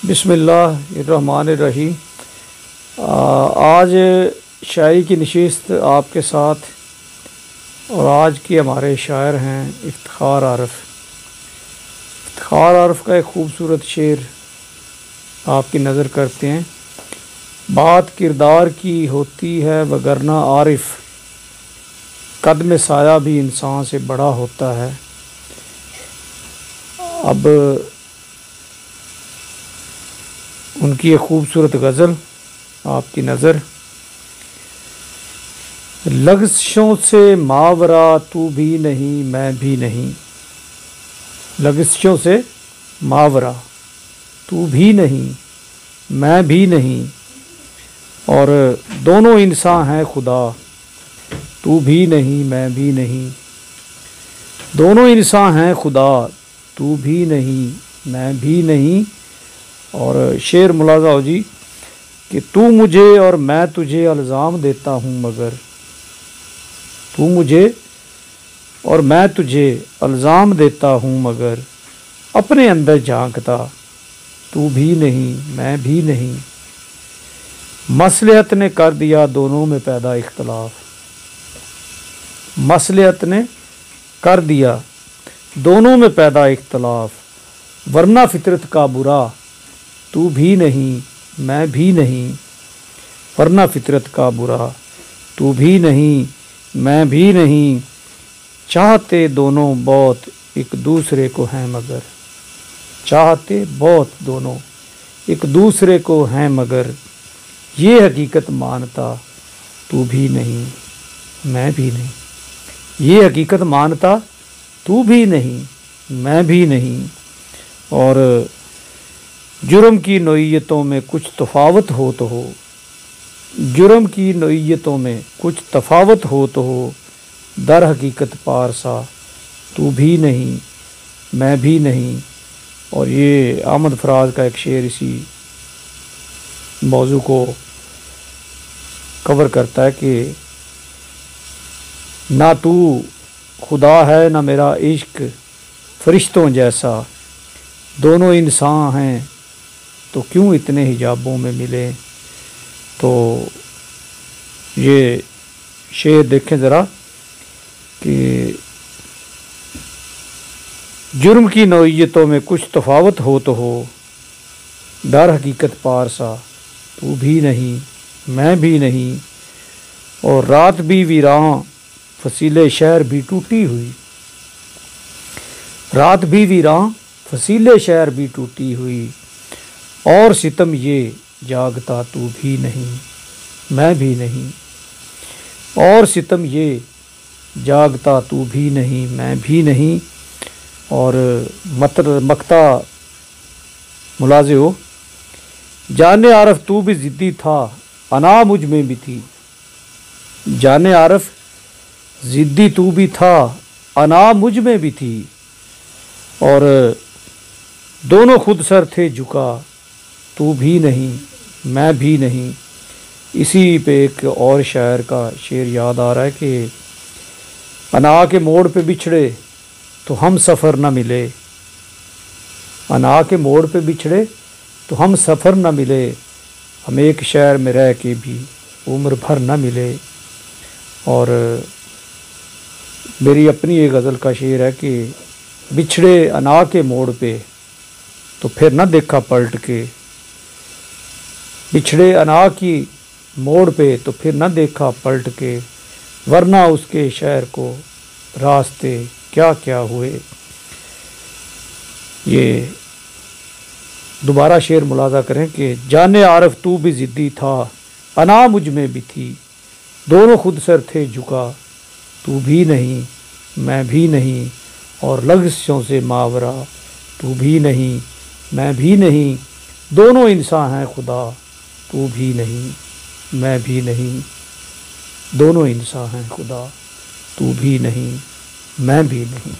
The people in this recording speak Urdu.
بسم اللہ الرحمن الرحیم۔ آج شاعری کی نشست آپ کے ساتھ، اور آج کے ہمارے شاعر ہیں افتخار عارف۔ افتخار عارف کا ایک خوبصورت شعر آپ کی نظر کرتے ہیں۔ بات کردار کی ہوتی ہے وگرنہ عارف، قد میں سایہ بھی انسان سے بڑا ہوتا ہے۔ اب ان کی ایک خوبصورت غزل آپ کی نظر۔ لغزشوں سے ماورا تو بھی نہیں میں بھی نہیں، لغزشوں سے ماورا تو بھی نہیں میں بھی نہیں، اور دونوں انسان ہیں خدا، تو بھی نہیں میں بھی نہیں، دونوں انسان ہیں خدا، تو بھی نہیں میں بھی نہیں۔ اور شعر ملاحظہ ہو جی کہ تو مجھے اور میں تجھے الزام دیتا ہوں مگر، تو مجھے اور میں تجھے الزام دیتا ہوں مگر، اپنے اندر جھانکتا تو بھی نہیں میں بھی نہیں۔ مصلحت نے کر دیا دونوں میں پیدا اختلاف، مصلحت نے کر دیا دونوں میں پیدا اختلاف، ورنہ فطرت کا برا تو بھی نہیں میں بھی نہیں، ورنہ فطرت کا برا تو بھی نہیں میں بھی نہیں۔ چاہتے دونوں بہت ایک دوسرے کو ہیں مگر، چاہتے بہت دونوں ایک دوسرے کو ہیں مگر، یہ حقیقت مانتا تو بھی نہیں میں بھی نہیں، یہ حقیقت مانتا تو بھی نہیں میں بھی نہیں۔ اور جرم کی نوعیتوں میں کچھ تفاوت ہو تو ہو، جرم کی نوعیتوں میں کچھ تفاوت ہو تو ہو، در حقیقت پارسا تو بھی نہیں میں بھی نہیں۔ اور یہ احمد فراز کا ایک شعر اسی موضوع کو کور کرتا ہے کہ نہ تو خدا ہے نہ میرا عشق فرشتوں جیسا، دونوں انسان ہیں تو کیوں اتنے حجابوں میں ملے۔ تو یہ شعر دیکھیں ذرا کہ جرم کی نوعیتوں میں کچھ تفاوت ہو تو ہو، در حقیقت پارسا تو بھی نہیں میں بھی نہیں، اور رات بھی ویراں فصیل شہر بھی ٹوٹی ہوئی، رات بھی ویراں فصیل شہر بھی ٹوٹی ہوئی، اور ستم یہ جاگتا تو بھی نہیں میں بھی نہیں، اور ستم یہ جاگتا تو بھی نہیں میں بھی نہیں۔ اور مقطع ملاحظے ہو، جانے عارف تو بھی ضدی تھا انا مجھ میں بھی تھی، جانے عارف ضدی تو بھی تھا انا مجھ میں بھی تھی، اور دونوں خود سر تھے جھکا تو بھی نہیں میں بھی نہیں۔ اسی پہ ایک اور شاعر کا شعر یاد آ رہا ہے کہ انا کے موڑ پہ بچھڑے تو ہم سفر نہ ملے، انا کے موڑ پہ بچھڑے تو ہم سفر نہ ملے، ہم ایک شہر میں رہ کے بھی عمر بھر نہ ملے۔ اور میری اپنی ایک غزل کا شعر ہے کہ بچھڑے انا کے موڑ پہ تو پھر نہ دیکھا پلٹ کے، بچھڑے انا کی موڑ پہ تو پھر نہ دیکھا پلٹ کے، ورنہ اس کے شہر کو راستے کیا کیا ہوئے۔ یہ دوبارہ شعر ملاحظہ کریں کہ جانے عارف تو بھی ضدی تھا انا مجھ میں بھی تھی، دونوں خود سر تھے جھکا تو بھی نہیں میں بھی نہیں، اور لغزشوں سے ماورا تو بھی نہیں میں بھی نہیں، دونوں انسان ہیں خدا، تو بھی نہیں میں بھی نہیں، دونوں انسان ہیں خدا، تو بھی نہیں میں بھی نہیں۔